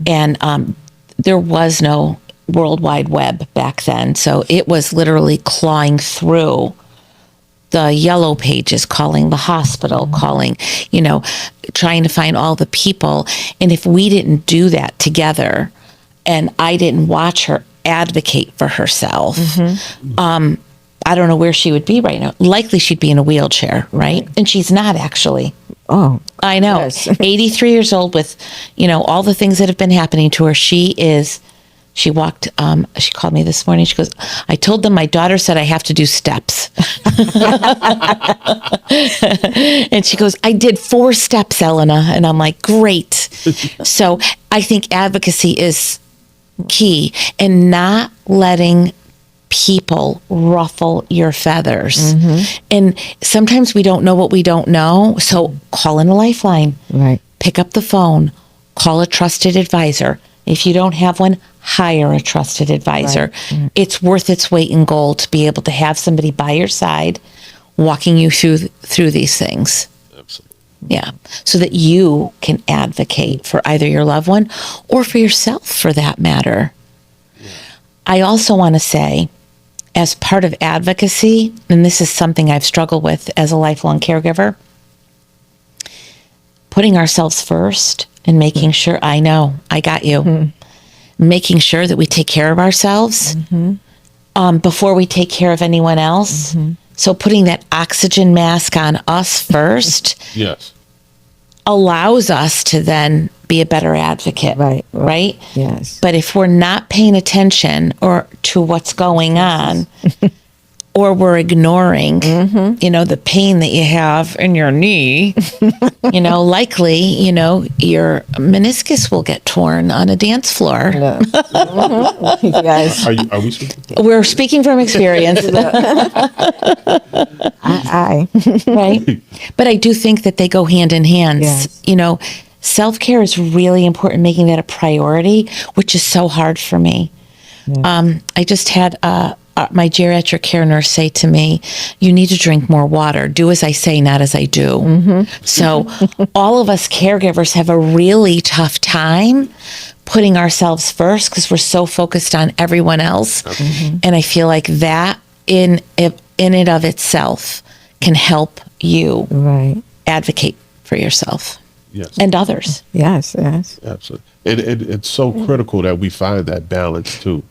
And there was no World Wide Web back then. So it was literally clawing through the yellow pages, calling the hospital, calling, trying to find all the people. And if we didn't do that together and I didn't watch her, advocate for herself, I don't know where she would be right now. Likely she'd be in a wheelchair, right? And she's not actually. Oh, I know. yes. 83 years old with, all the things that have been happening to her. She walked, she called me this morning. She goes, I told them my daughter said I have to do steps. And she goes, I did 4 steps, Elena. And I'm like, great. So I think advocacy is key, and not letting people ruffle your feathers. And sometimes we don't know what we don't know. So call in a lifeline. Right. Pick up the phone. Call a trusted advisor. If you don't have one, hire a trusted advisor. Right. It's worth its weight in gold to be able to have somebody by your side walking you through these things. Absolutely. Yeah. So that you can advocate for either your loved one or for yourself, for that matter. I also want to say, as part of advocacy, and this is something I've struggled with as a lifelong caregiver, putting ourselves first and making sure, I know, I got you, making sure that we take care of ourselves before we take care of anyone else. So putting that oxygen mask on us first Yes. allows us to then be a better advocate. Right? Yes. But if we're not paying attention or to what's going on, or we're ignoring, the pain that you have in your knee, likely, your meniscus will get torn on a dance floor. No. Yes. Are we speaking? We're speaking from experience, I. right? But I do think that they go hand in hand. Yes. Self-care is really important, making that a priority, which is so hard for me. I just had my geriatric care nurse say to me, you need to drink more water. Do as I say, not as I do. So all of us caregivers have a really tough time putting ourselves first because we're so focused on everyone else. And I feel like that in and of itself can help you advocate for yourself. Yes. And others. Yes. Yes. Absolutely. It's so critical that we find that balance too,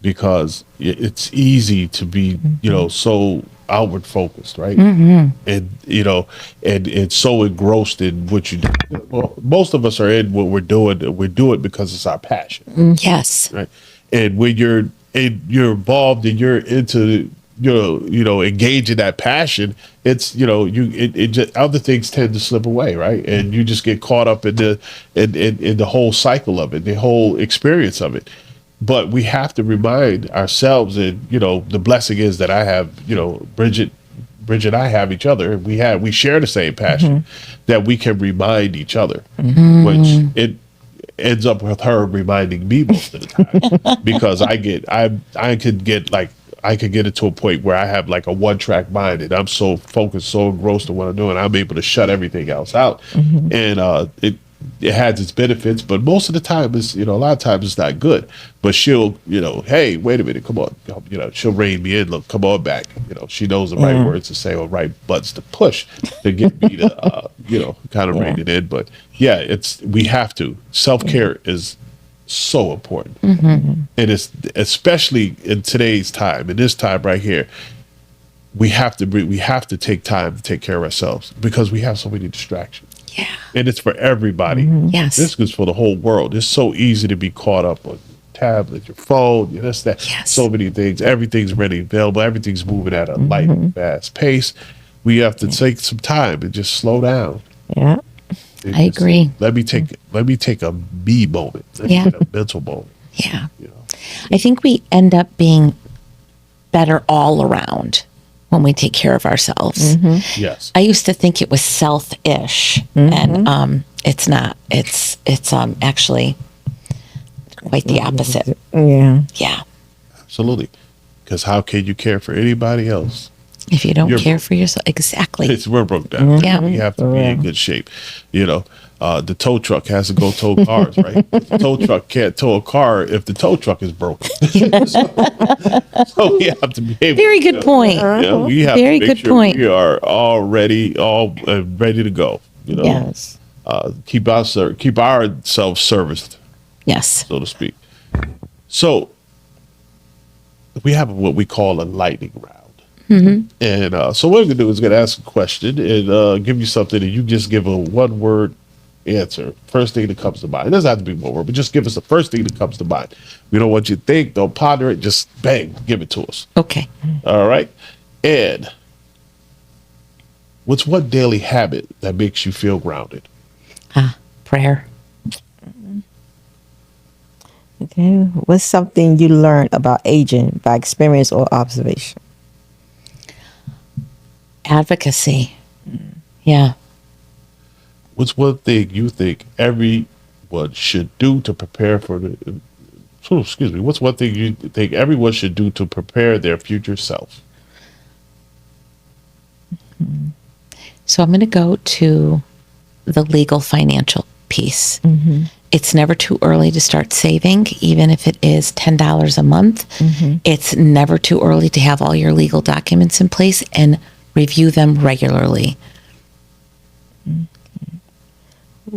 because it's easy to be, so outward focused, right? And, and it's so engrossed in what you do. Well, most of us are in what we're doing. We do it because it's our passion, Yes. right? And when you're involved and you're into, engage in that passion, it's, it just, other things tend to slip away, right? And you just get caught up in the whole cycle of it, the whole experience of it. But we have to remind ourselves that, the blessing is that I have, Bridget and I have each other. We share the same passion, that we can remind each other, which it ends up with her reminding me most of the time, because I could get it to a point where I have like a one-track mind, and I'm so focused, so engrossed in what I'm doing, I'm able to shut everything else out. And it has its benefits, but most of the time it's, a lot of times it's not good. But she'll, hey, wait a minute, come on, she'll rein me in. Look, come on back. She knows the right words to say or right buttons to push to get me to, kind of rein it in. But yeah, we have to. Self-care is so important. And it's especially in today's time, in this time right here, we have to take time to take care of ourselves because we have so many distractions. Yeah. And it's for everybody. Yes. This is for the whole world. It's so easy to be caught up on tablet, your phone, this, that, so many things. Everything's ready, available. Everything's moving at a light, fast pace. We have to take some time and just slow down. Yeah. I agree. Let me take a me moment. Yeah. A mental moment. Yeah. I think we end up being better all around when we take care of ourselves. Yes. I used to think it was selfish, and it's not. It's actually quite the opposite. Yeah. Yeah. Absolutely. Because how can you care for anybody else? If you don't care for yourself, exactly. We're broke down. Yeah. We have to be in good shape. The tow truck has to go tow cars, right? The tow truck can't tow a car if the tow truck is broken. So we have to be able. Very good point. We have Very to make good sure point. we are all ready to go. Yes. Keep ourselves serviced, Yes. so to speak. So we have what we call a lightning round. And so what we're gonna do is gonna ask a question and give you something, and you just give a one word answer. First thing that comes to mind. It doesn't have to be one word, but just give us the first thing that comes to mind. We don't want you to think, don't ponder it, just bang, give it to us. Okay. All right. And what's one daily habit that makes you feel grounded? Prayer. Okay. What's something you learned about aging by experience or observation? Advocacy. Yeah. What's one thing you think everyone should do to prepare for excuse me. What's one thing you think everyone should do to prepare their future self? So I'm going to go to the legal financial piece. It's never too early to start saving, even if it is $10 a month. It's never too early to have all your legal documents in place and review them regularly.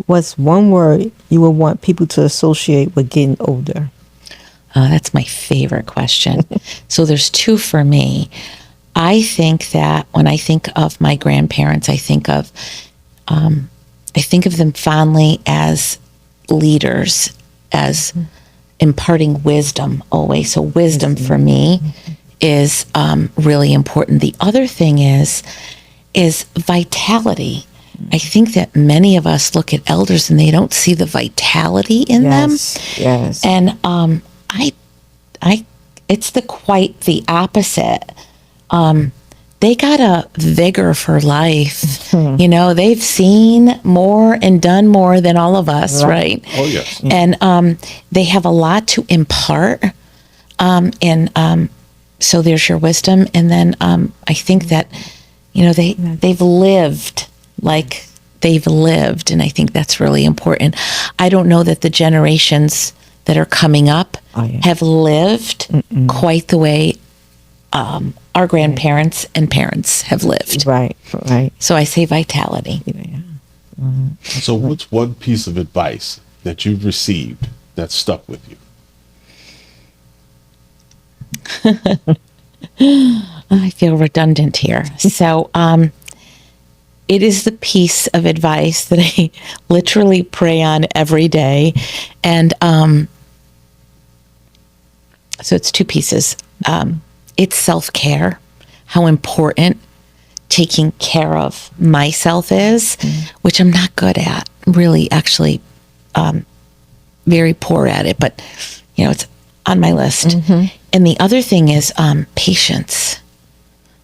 What's one word you would want people to associate with getting older? That's my favorite question. So there's two for me. I think that when I think of my grandparents, I think of them fondly as leaders, as imparting wisdom always. So wisdom for me is really important. The other thing is vitality. I think that many of us look at elders and they don't see the vitality in them. Yes. And it's quite the opposite. They got a vigor for life. You know, they've seen more and done more than all of us, right? Oh, yes. And they have a lot to impart. So there's your wisdom. And then I think that, you know, they've lived like they've lived. And I think that's really important. I don't know that the generations that are coming up have lived quite the way our grandparents and parents have lived. Right. So I say vitality. So what's one piece of advice that you've received that stuck with you? I feel redundant here. So it is the piece of advice that I literally pray on every day. And so it's two pieces. It's self-care, how important taking care of myself is, which I'm not good at, really, actually, very poor at it, but, you know, it's on my list. And the other thing is patience,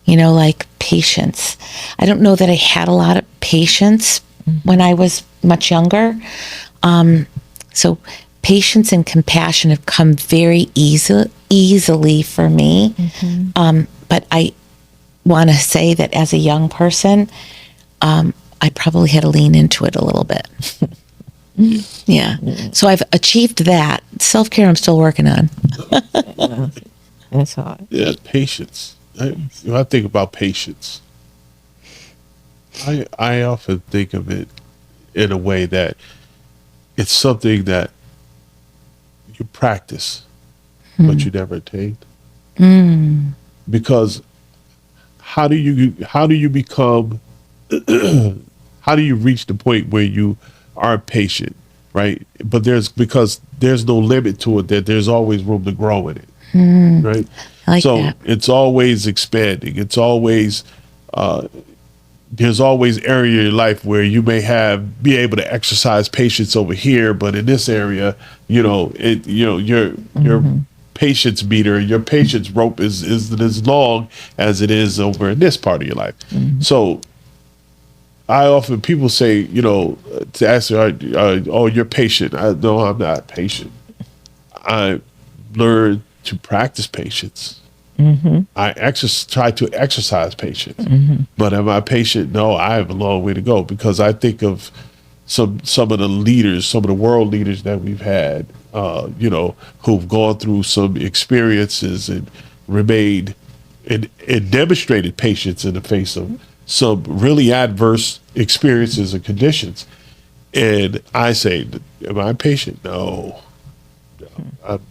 you know, like patience. I don't know that I had a lot of patience when I was much younger. So patience and compassion have come very easily for me. But I want to say that as a young person, I probably had to lean into it a little bit. Yeah. So I've achieved that. Self-care I'm still working on. That's hard. Yeah, patience. When I think about patience, I often think of it in a way that it's something that you practice, but you never attained. Because how do you become how do you reach the point where you are patient, right? But because there's no limit to it, that there's always room to grow in it, right? I like So that. it's always expanding. It's always there's always area in your life where you may be able to exercise patience over here, but in this area, your patience meter, your patience rope isn't as long as it is over in this part of your life. So I often, people say, to ask, oh, you're patient. No, I'm not patient. I learned to practice patience. I try to exercise patience. But am I patient? No, I have a long way to go, because I think of some of the leaders, some of the world leaders that we've had, who've gone through some experiences and remained and demonstrated patience in the face of some really adverse experiences and conditions. And I say, am I patient? No.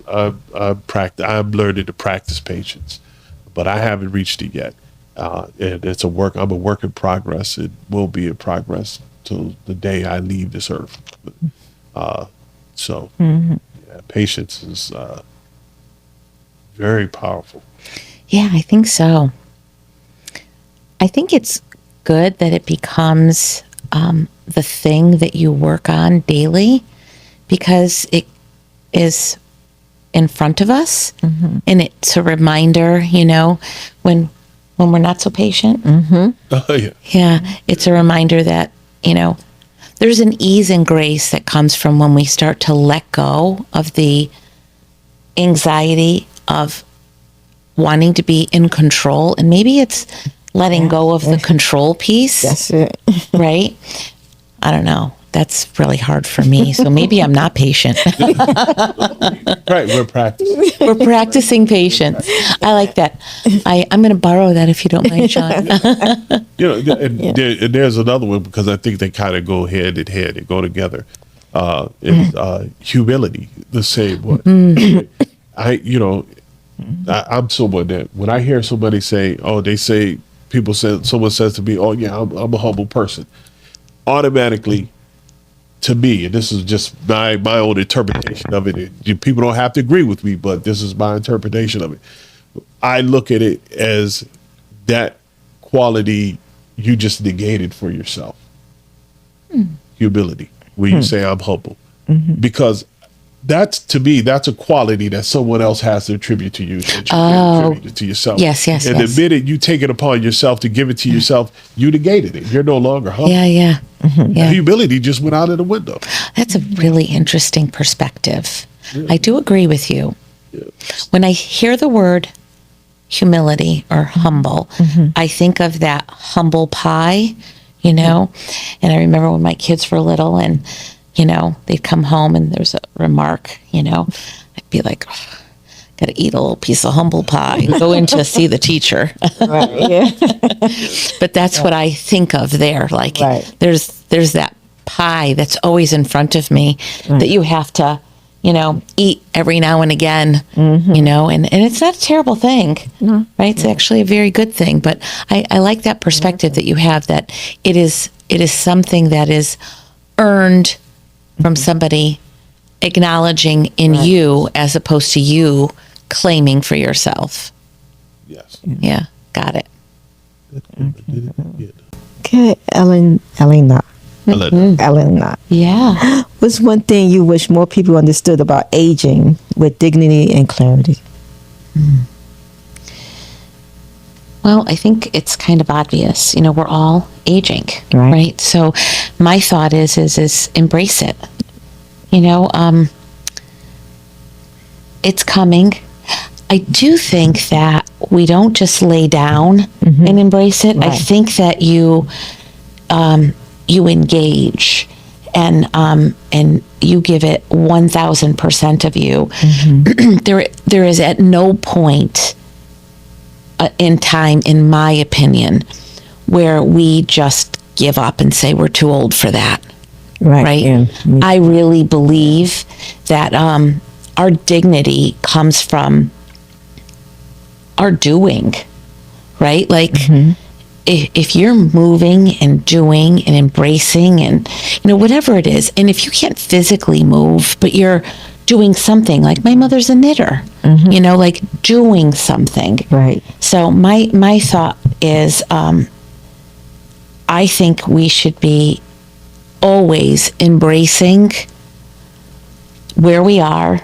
I'm learning to practice patience, but I haven't reached it yet. And it's I'm a work in progress. It will be in progress till the day I leave this earth. So yeah, patience is very powerful. Yeah, I think so. I think it's good that it becomes the thing that you work on daily because it is in front of us, and it's a reminder, when we're not so patient. Oh yeah. Yeah, it's a reminder that, there's an ease and grace that comes from when we start to let go of the anxiety of wanting to be in control. And maybe it's letting go of the control piece. That's it. Right? I don't know. That's really hard for me. So maybe I'm not patient. Right, we're practicing. We're practicing patience. I like that. I'm going to borrow that if you don't mind, Sean. There's another one because I think they kind of go hand in hand. They go together. Humility, the same way. I'm someone that when I hear somebody say, someone says to me, "Oh yeah, I'm a humble person," automatically, to me, and this is just my own interpretation of it. People don't have to agree with me, but this is my interpretation of it. I look at it as that quality you just negated for yourself. Humility, where you say I'm humble, because to me, that's a quality that someone else has to attribute to you. That you can't attribute it to yourself. Yes. And the minute you take it upon yourself to give it to yourself, you negated it. You're no longer humble. Yeah. Humility just went out of the window. That's a really interesting perspective. I do agree with you. When I hear the word humility or humble, I think of that humble pie, and I remember when my kids were little and, they'd come home and there's a remark, I'd be like, oh, got to eat a little piece of humble pie and go in to see the teacher. Right. Yeah. But that's what I think of there. Like there's that pie that's always in front of me that you have to, eat every now and again, and it's not a terrible thing, right? It's actually a very good thing. But I like that perspective that you have, that it is something that is earned from somebody acknowledging in you as opposed to you claiming for yourself. Yes. Yeah, got it. Okay, Elena. Yeah. What's one thing you wish more people understood about aging with dignity and clarity? Well, I think it's kind of obvious. We're all aging, right? So my thought is embrace it. It's coming. I do think that we don't just lay down and embrace it. I think that you engage and you give it 1,000% of you. There is at no point in time, in my opinion, where we just give up and say we're too old for that. Right? Yeah. I really believe that our dignity comes from our doing, right? Like if you're moving and doing and embracing and, whatever it is, and if you can't physically move, but you're doing something, like my mother's a knitter, like doing something. Right. So my thought is, I think we should be always embracing where we are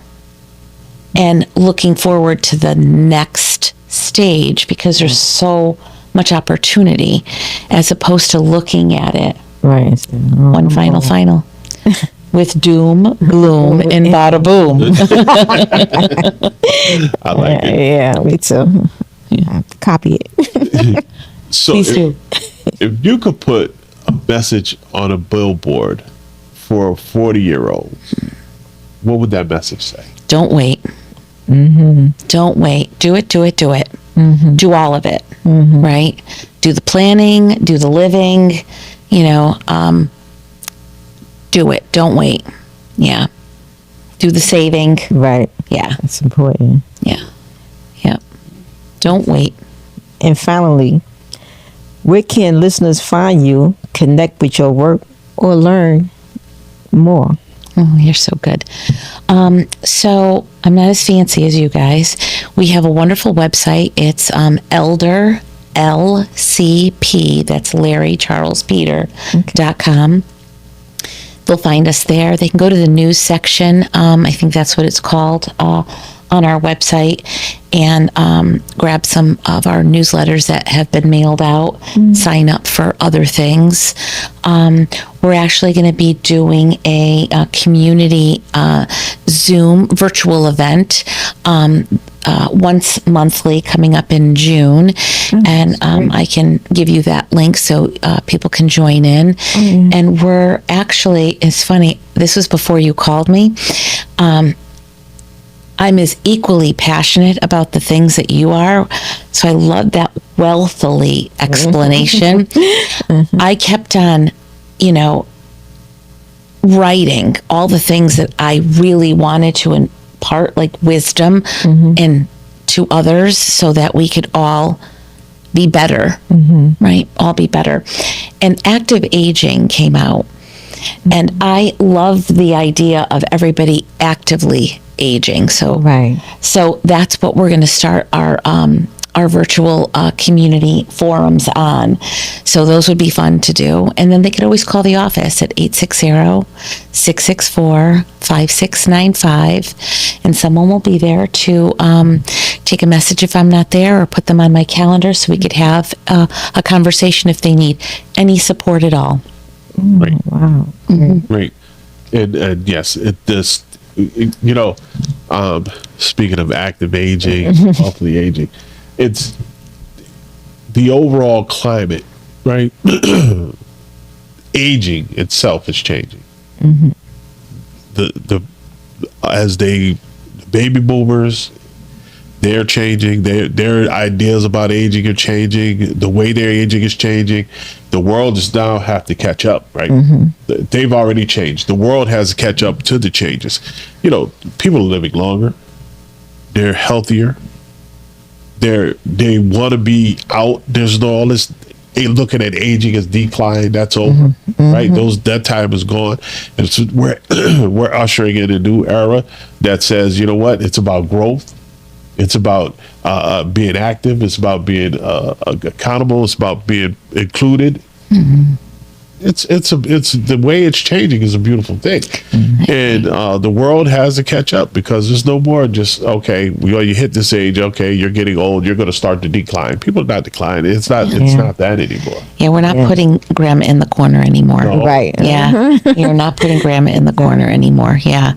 and looking forward to the next stage, because there's so much opportunity, as opposed to looking at it one final with doom, gloom, and bada boom. I like it. Yeah, me too. I have to copy it. So Please do. if you could put a message on a billboard for a 40-year-old, what would that message say? Don't wait. Don't wait. Do it. Do all of it. Right? Do the planning, do the living, do it. Don't wait. Yeah. do the saving. Right. Yeah. That's important. Yeah. Yeah. Don't wait. And finally, where can listeners find you, connect with your work, or learn more? Oh, you're so good. So I'm not as fancy as you guys. We have a wonderful website. It's Elder LCP. That's Larry Charles Peter.com. They'll find us there. They can go to the news section. I think that's what it's called on our website, and grab some of our newsletters that have been mailed out. Sign up for other things. We're actually going to be doing a community Zoom virtual event once monthly coming up in June. And I can give you that link so people can join in. And we're actually, it's funny, this was before you called me. I'm as equally passionate about the things that you are. So I love that wealthily explanation. I kept on, writing all the things that I really wanted to impart, like wisdom, and to others, so that we could all be better, right? All be better. And active aging came out. And I love the idea of everybody actively aging. So, so that's what we're going to start our virtual community forums on. So those would be fun to do. And then they could always call the office at 860-664-5695. And someone will be there to take a message if I'm not there, or put them on my calendar so we could have a conversation if they need any support at all. Right. Wow. Right. And yes, speaking of active aging, healthy aging, it's the overall climate, right? Aging itself is changing. The baby boomers, they're changing. Their ideas about aging are changing. The way they're aging is changing. The world just now have to catch up, right? They've already changed. The world has to catch up to the changes. People are living longer. They're healthier. They want to be out. There's no all this looking at aging as decline. That's over, right? That time is gone. And so we're ushering in a new era that says, you know what? It's about growth. It's about being active. It's about being accountable. It's about being included. It's the way it's changing is a beautiful thing, and the world has to catch up, because there's no more just you hit this age, you're getting old, you're going to start to decline. People are not declining. It's not that anymore. Yeah, we're not putting grandma in the corner anymore. No. Right. Yeah, you're not putting grandma in the corner anymore. Yeah.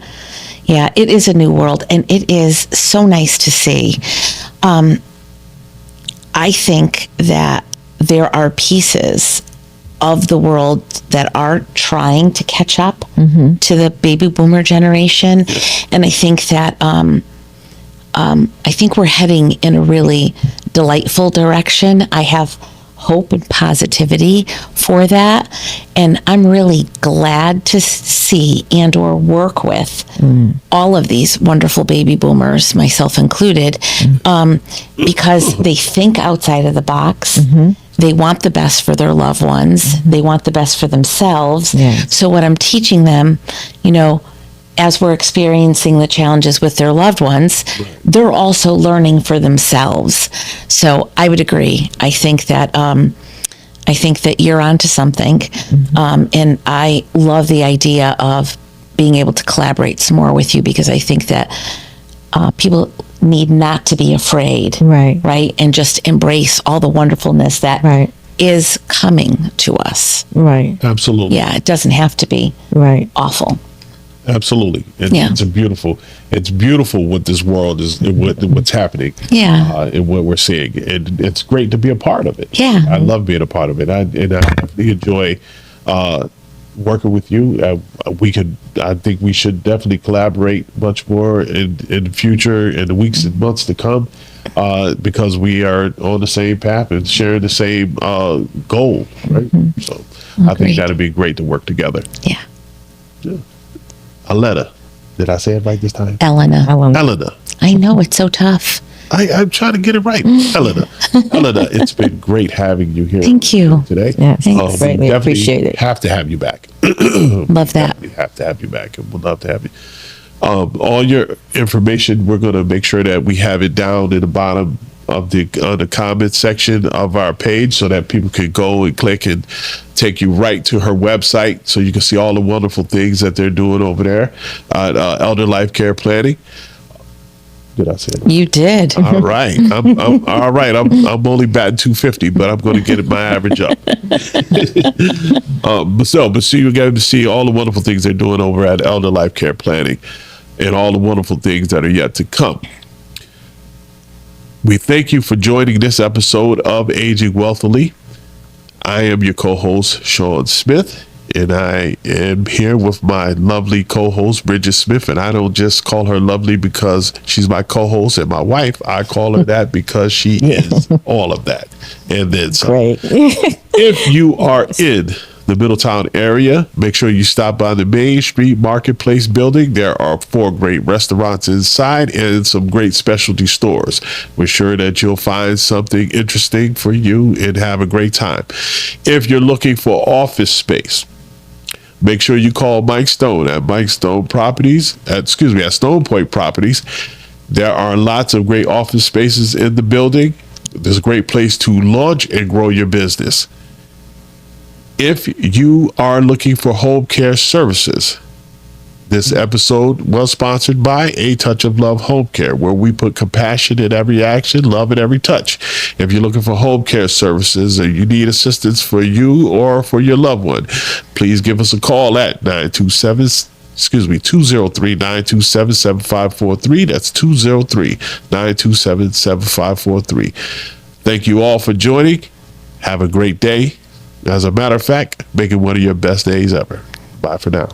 Yeah, it is a new world, and it is so nice to see. I think that there are pieces of the world that are trying to catch up to the baby boomer generation, and I think that I think we're heading in a really delightful direction. I have hope and positivity for that, and I'm really glad to see and or work with all of these wonderful baby boomers, myself included, because they think outside of the box. They want the best for their loved ones. They want the best for themselves. So what I'm teaching them, as we're experiencing the challenges with their loved ones, they're also learning for themselves. So I would agree. I think that you're onto something, and I love the idea of being able to collaborate some more with you, because I think that people need not to be afraid, right, and just embrace all the wonderfulness that is coming to us. Right. Absolutely. Yeah, it doesn't have to be awful. Absolutely. It's beautiful what this world is, what's happening. And what we're seeing. And it's great to be a part of it. Yeah. I love being a part of it. I enjoy working with you. I think we should definitely collaborate much more in the future, in the weeks and months to come, because we are on the same path and sharing the same goal, right? So I think that'd be great to work together. Yeah. Aletta, Did I say it right this time? Elena. Elena. I know, it's so tough. I'm trying to get it right. Elena, it's been great having you here. Thank you. Today. Yes, Thanks. We greatly definitely appreciate it. have to have you back. Love that. We have to have you back, and we'd love to have you. All your information, we're going to make sure that we have it down in the bottom of the comment section of our page, so that people can go and click and take you right to her website, so you can see all the wonderful things that they're doing over there at Elder Life Care Planning. Did I say that? You did. All right. I'm all right. I'm only batting 250, but I'm going to get my average up. But so you get to see all the wonderful things they're doing over at Elder Life Care Planning, and all the wonderful things that are yet to come. We thank you for joining this episode of Aging Wealthily. I am your co-host, Sean Smith, and I am here with my lovely co-host, Bridget Smith. And I don't just call her lovely because she's my co-host and my wife. I call her that because she is all of that. And then some. Great. If you are in the Middletown area, make sure you stop by the Main Street Marketplace building. There are 4 great restaurants inside and some great specialty stores. We're sure that you'll find something interesting for you and have a great time. If you're looking for office space, make sure you call Mike Stone at Stone Point Properties. There are lots of great office spaces in the building. There's a great place to launch and grow your business. If you are looking for home care services, this episode was sponsored by A Touch of Love Home Care, where we put compassion in every action, love in every touch. If you're looking for home care services or you need assistance for you or for your loved one, please give us a call at 203-927-7543. That's 203-927-7543. Thank you all for joining. Have a great day. As a matter of fact, make it one of your best days ever. Bye for now.